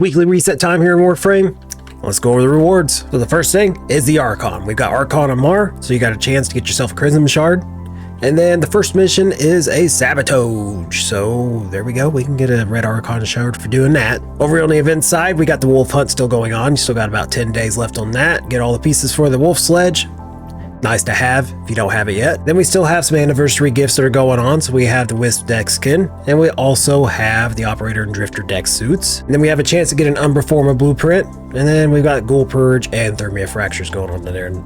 Weekly reset time here in Warframe. Let's go over the rewards. So the first thing is the Archon. We've got Archon on Mar, so you got a chance to get yourself a Chrism Shard. And then the first mission is a Sabotage. So there we go. We can get a red Archon Shard for doing that. Over on the event side, we got the Wolf Hunt still going on. You still got about 10 days left on that. Get all the pieces for the Wolf Sledge. Nice to have if you don't have it yet. Then we still have some anniversary gifts that are going on. So we have the Wisp Dex Skin, and we also have the Operator and Drifter Dex suits. And then we have a chance to get an Umbra Forma blueprint. And then we've got Ghoul Purge and Thermia Fractures going on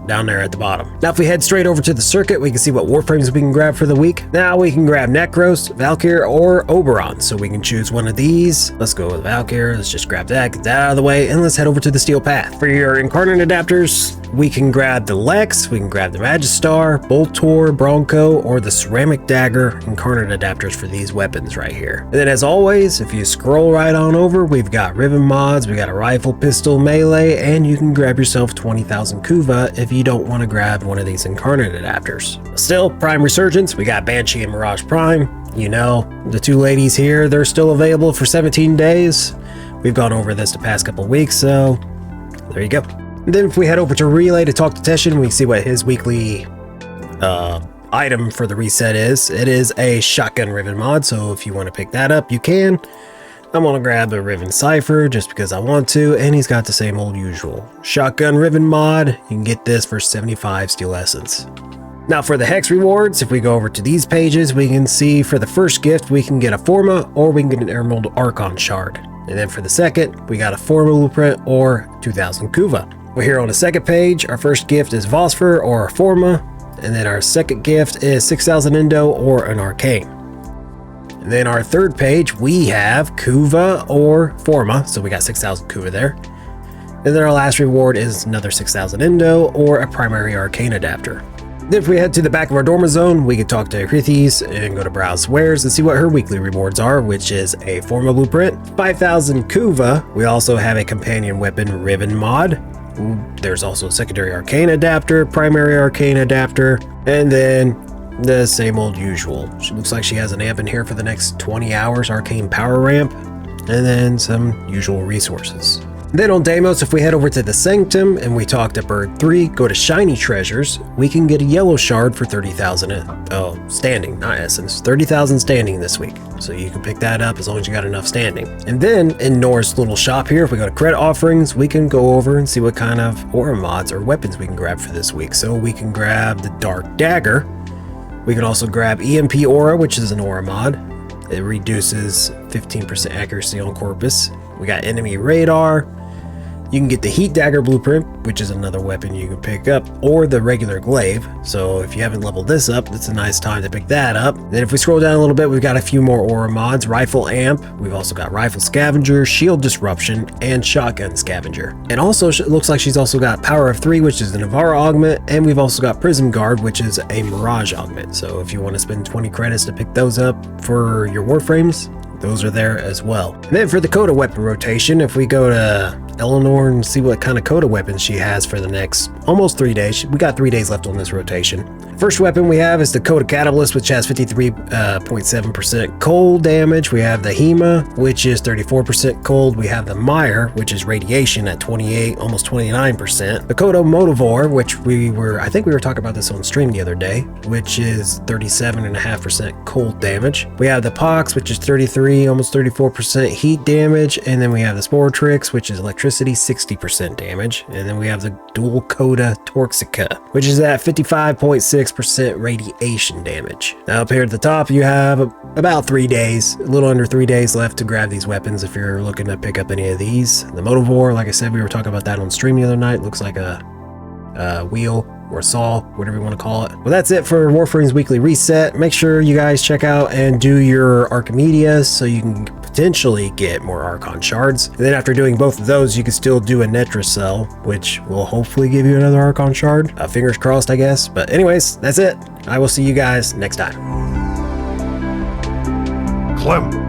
down there at the bottom. Now if we head straight over to the circuit, we can see what Warframes we can grab for the week. Now we can grab Necros, Valkyr, or Oberon. So we can choose one of these. Let's go with Valkyr. Let's just grab that, get that out of the way, and let's head over to the Steel Path. For your Incarnon adapters, we can grab the Lex, we can grab the Magistar, Boltor, Bronco, or the Ceramic Dagger Incarnon adapters for these weapons right here. And then as always, if you scroll right on over, we've got Riven mods, we got a rifle, pistol, melee, and you can grab yourself 20,000 Kuva if you don't want to grab one of these Incarnon adapters. Still, Prime Resurgence, we got Banshee and Mirage Prime. You know, the two ladies here, they're still available for 17 days. We've gone over this the past couple weeks, so there you go. And then if we head over to Relay to talk to Teshin, we see what his weekly item for the reset is. It is a Shotgun Riven mod, so if you want to pick that up, you can. I'm going to grab the Riven Cypher just because I want to, and he's got the same old usual. Shotgun Riven mod, you can get this for 75 Steel Essence. Now for the Hex rewards, if we go over to these pages, we can see for the first gift, we can get a Forma, or we can get an Emerald Archon Shard. And then for the second, we got a Forma Blueprint, or 2,000 Kuva. We're here on the second page. Our first gift is Vosper or a Forma, and then our second gift is 6,000 Indo or an Arcane. And then our third page, we have Kuva or Forma, so we got 6,000 Kuva there. And then our last reward is another 6,000 Indo or a primary Arcane adapter. Then if we head to the back of our Dorma Zone, we can talk to Krithis and go to Browse Wares and see what her weekly rewards are, which is a Forma Blueprint, 5,000 Kuva. We also have a companion weapon Riven mod. There's also a secondary Arcane adapter, primary Arcane adapter, and then the same old usual. She looks like she has an amp in here for the next 20 hours, Arcane Power Ramp, and then some usual resources. Then on Deimos, if we head over to the Sanctum and we talk to Bird 3, go to Shiny Treasures, we can get a yellow shard for 30,000, standing, not essence, 30,000 standing this week. So you can pick that up as long as you got enough standing. And then in Nora's little shop here, if we go to Credit Offerings, we can go over and see what kind of aura mods or weapons we can grab for this week. So we can grab the Dark Dagger. We can also grab EMP Aura, which is an aura mod. It reduces 15% accuracy on Corpus. We got Enemy Radar. You can get the Heat Dagger Blueprint, which is another weapon you can pick up, or the regular Glaive. So if you haven't leveled this up, it's a nice time to pick that up. Then if we scroll down a little bit, we've got a few more aura mods. Rifle Amp, we've also got Rifle Scavenger, Shield Disruption, and Shotgun Scavenger. And also it looks like she's also got Power of 3, which is the Navarra Augment, and we've also got Prism Guard, which is a Mirage Augment. So if you want to spend 20 credits to pick those up for your Warframes, those are there as well. And then for the Coda weapon rotation, if we go to Eleanor and see what kind of Coda weapons she has for the next almost 3 days. We got 3 days left on this rotation. First weapon we have is the Coda Catalyst, which has 53.7% cold damage. We have the Hema, which is 34% cold. We have the Mire, which is radiation at 28, almost 29%. The Coda Motivore, which I think we were talking about this on stream the other day, which is 37.5% cold damage. We have the Pox, which is 33, almost 34% heat damage. And then we have the Sporetrix, which is electricity, 60% damage. And then we have the Dual Coda Torxica, which is at 55.6% radiation damage. Now up here at the top, you have about 3 days, a little under 3 days left to grab these weapons if you're looking to pick up any of these. The Motivore, like I said, we were talking about that on stream the other night. Looks like a wheel or saw, whatever you want to call it. Well, that's it for Warframe's weekly reset. Make sure you guys check out and do your Archimedias so you can potentially get more Archon shards. And then after doing both of those, you can still do a Netra cell, which will hopefully give you another Archon shard. Fingers crossed, I guess. But anyways, that's it. I will see you guys next time. Clem.